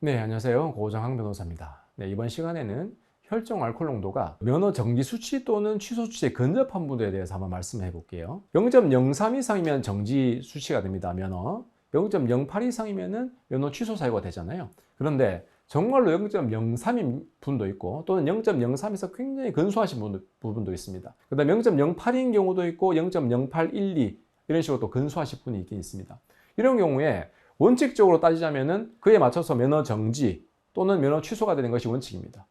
네, 안녕하세요. 고정항 변호사입니다. 네, 이번 시간에는 혈중 알코올 농도가 면허 정지 수치 또는 취소 수치에 근접한 분들에 대해서 한번 말씀해 볼게요. 0.03 이상이면 정지 수치가 됩니다, 면허. 0.08 이상이면은 면허 취소 사유가 되잖아요. 그런데 정말로 0.03인 분도 있고 또는 0.03에서 굉장히 근소하신 부분도 있습니다. 그 다음에 0.08인 경우도 있고 0.0812 이런 식으로 또 근소하신 분이 있긴 있습니다. 이런 경우에 원칙적으로 따지자면은 그에 맞춰서 면허 정지 또는 면허 취소가 되는 것이 원칙입니다.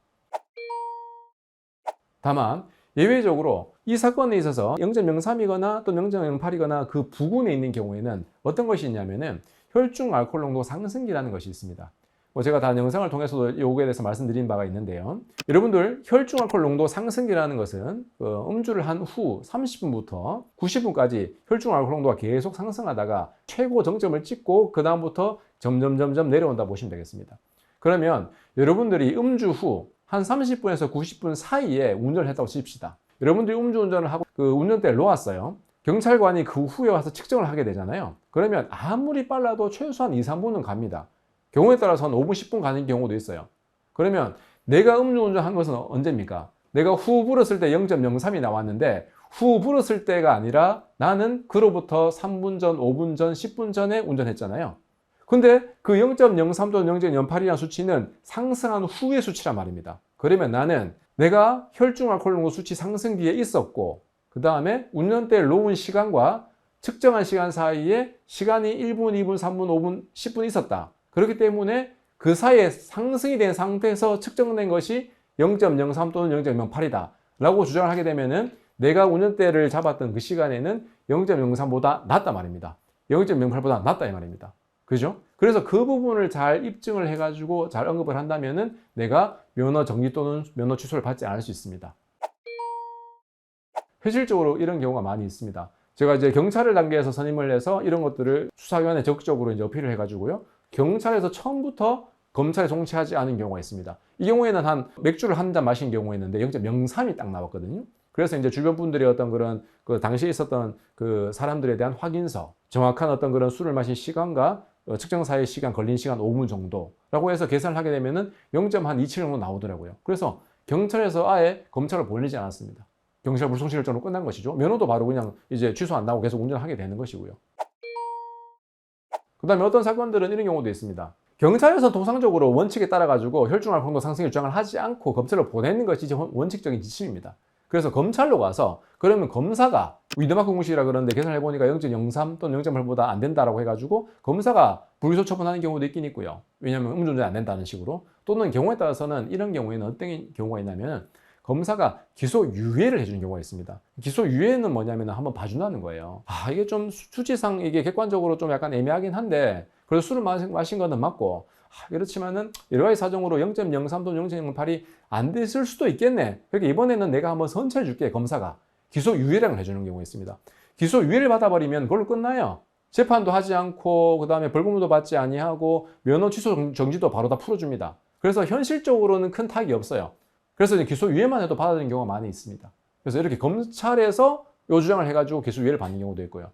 다만 예외적으로 이 사건에 있어서 0.03이거나 또 0.08이거나 그 부근에 있는 경우에는 어떤 것이 있냐면은 혈중 알코올 농도 상승기라는 것이 있습니다. 제가 다른 영상을 통해서도 이거에 대해서 말씀드린 바가 있는데요. 여러분들 혈중 알코올 농도 상승기라는 것은 음주를 한 후 30분부터 90분까지 혈중 알코올 농도가 계속 상승하다가 최고 정점을 찍고 그 다음부터 점점 내려온다 보시면 되겠습니다. 그러면 여러분들이 음주 후 한 30분에서 90분 사이에 운전을 했다고 칩시다. 여러분들이 음주운전을 하고 그 운전대를 놓았어요. 경찰관이 그 후에 와서 측정을 하게 되잖아요. 그러면 아무리 빨라도 최소한 2, 3분은 갑니다. 경우에 따라서는 5분, 10분 가는 경우도 있어요. 그러면 내가 음주운전 한 것은 언제입니까? 내가 후 불었을 때 0.03이 나왔는데 후 불었을 때가 아니라 나는 그로부터 3분 전, 5분 전, 10분 전에 운전했잖아요. 근데 그 0.03 또는 0.08이라는 수치는 상승한 후의 수치란 말입니다. 그러면 나는 내가 혈중 알코올 농도 수치 상승기에 있었고 그 다음에 운전대를 놓은 시간과 측정한 시간 사이에 시간이 1분, 2분, 3분, 5분, 10분 있었다. 그렇기 때문에 그 사이에 상승이 된 상태에서 측정된 것이 0.03 또는 0.08이다 라고 주장을 하게 되면은 내가 운전대를 잡았던 그 시간에는 0.03보다 낮다 말입니다. 0.08보다 낮다 이 말입니다. 그죠? 그래서 그 부분을 잘 입증을 해가지고 잘 언급을 한다면은 내가 면허 정지 또는 면허 취소를 받지 않을 수 있습니다. 현실적으로 이런 경우가 많이 있습니다. 제가 이제 경찰을 단계에서 선임을 해서 이런 것들을 수사기관에 적극적으로 이제 어필을 해가지고요. 경찰에서 처음부터 검찰에 송치하지 않은 경우가 있습니다. 이 경우에는 한 맥주를 한 잔 마신 경우였는데 0.03이 딱 나왔거든요. 그래서 이제 주변 분들의 어떤 그런 그 당시에 있었던 그 사람들에 대한 확인서, 정확한 어떤 그런 술을 마신 시간과 측정사의 시간, 걸린 시간 5분 정도라고 해서 계산을 하게 되면은 0.27 정도 나오더라고요. 그래서 경찰에서 아예 검찰을 보내지 않았습니다. 경찰 불송치결정으로 끝난 것이죠. 면허도 바로 그냥 이제 취소 안 나고 계속 운전하게 되는 것이고요. 그 다음에 어떤 사건들은 이런 경우도 있습니다. 경찰에서 통상적으로 원칙에 따라 가지고 혈중 알코올 농도 상승 주장을 하지 않고 검찰로 보내는 것이 원칙적인 지침입니다. 그래서 검찰로 가서 그러면 검사가 위드마크 공식이라 그러는데 계산해 보니까 0.03 또는 0.8보다 안 된다라고 해가지고 검사가 불기소 처분하는 경우도 있긴 있고요. 왜냐하면 음주운전 안 된다는 식으로. 또는 경우에 따라서는 이런 경우에는 어떤 경우가 있냐면 검사가 기소유예를 해주는 경우가 있습니다. 기소유예는 뭐냐면 한번 봐준다는 거예요. 이게 좀 수치상 이게 객관적으로 좀 약간 애매하긴 한데 그래서 술을 마신 거는 맞고 그렇지만은 여러 가지 사정으로 0.03 또는 0.08이 안 됐을 수도 있겠네. 그러니까 이번에는 내가 한번 선처해 줄게 검사가 기소유예를 해주는 경우가 있습니다. 기소유예를 받아버리면 그걸로 끝나요. 재판도 하지 않고 그 다음에 벌금도 받지 아니하고 면허 취소 정지도 바로 다 풀어줍니다. 그래서 현실적으로는 큰 타격이 없어요. 그래서 이제 기소유예만 해도 받아들이는 경우가 많이 있습니다. 그래서 이렇게 검찰에서 요 주장을 해가지고 기소유예를 받는 경우도 있고요.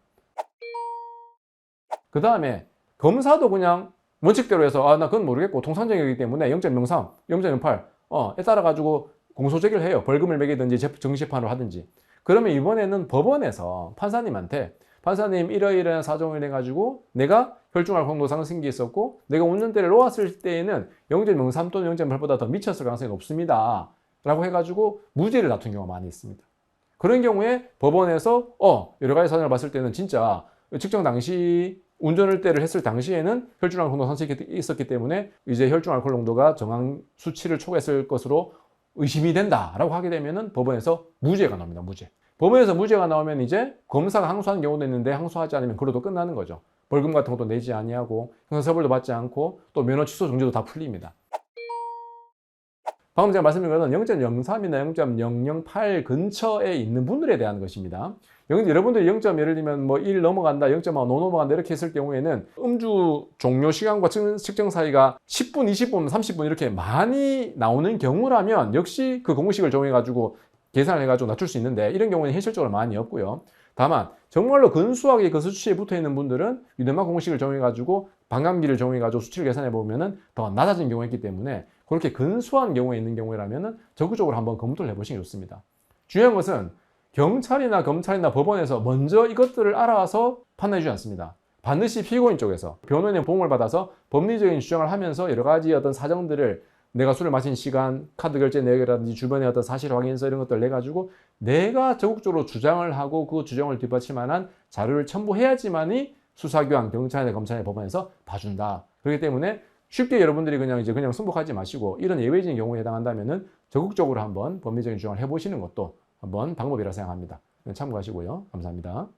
그 다음에 검사도 그냥 원칙대로 해서 나 그건 모르겠고 통상적이기 때문에 0.03, 0.08에 따라 가지고 공소제기를 해요. 벌금을 매기든지 정시재판을 하든지. 그러면 이번에는 법원에서 판사님한테 판사님 이러이러한 사정을 해가지고 내가 혈중 알코올 농도 상승기 있었고 내가 운전대를 놓았을 때에는 0.03 또는 0.8보다 더 미쳤을 가능성이 높습니다. 라고 해가지고 무죄를 다툰 경우가 많이 있습니다. 그런 경우에 법원에서 여러 가지 사정을 봤을 때는 진짜 측정 당시 운전을 때를 했을 당시에는 혈중 알코올 농도 상승이 있었기 때문에 이제 혈중 알코올 농도가 정한 수치를 초과했을 것으로 의심이 된다라고 하게 되면은 법원에서 무죄가 나옵니다. 무죄. 법원에서 무죄가 나오면 이제 검사가 항소하는 경우도 있는데 항소하지 않으면 그래도 끝나는 거죠. 벌금 같은 것도 내지 아니하고 형사처벌도 받지 않고 또 면허 취소 정지도 다 풀립니다. 방금 제가 말씀드린 것은 0.03이나 0.008 근처에 있는 분들에 대한 것입니다. 여러분들이 0. 예를 들면 뭐 1 넘어간다, 0.5 넘어간다 이렇게 했을 경우에는 음주 종료 시간과 측정 사이가 10분, 20분, 30분 이렇게 많이 나오는 경우라면 역시 그 공식을 정해가지고 계산을 해가지고 낮출 수 있는데 이런 경우는 현실적으로 많이 없고요. 다만 정말로 근소하게 그 수치에 붙어 있는 분들은 위드마크 공식을 정해가지고 반감기를 적용해가지고 수치를 계산해 보면은 더 낮아진 경우가 있기 때문에 그렇게 근소한 경우에 있는 경우라면은 적극적으로 한번 검토를 해보시는 게 좋습니다. 중요한 것은 경찰이나 검찰이나 법원에서 먼저 이것들을 알아서 판단해 주지 않습니다. 반드시 피고인 쪽에서 변호인의 도움을 받아서 법리적인 주장을 하면서 여러 가지 어떤 사정들을 내가 술을 마신 시간, 카드 결제 내역이라든지 주변의 어떤 사실 확인서 이런 것들을 내가지고 내가 적극적으로 주장을 하고 그 주장을 뒷받칠 만한 자료를 첨부해야지만이 수사기관, 경찰이나 검찰이나 법원에서 봐준다. 그렇기 때문에 쉽게 여러분들이 그냥 승복하지 마시고 이런 예외적인 경우에 해당한다면은 적극적으로 한번 법리적인 주장을 해보시는 것도 한번 방법이라 생각합니다. 참고하시고요. 감사합니다.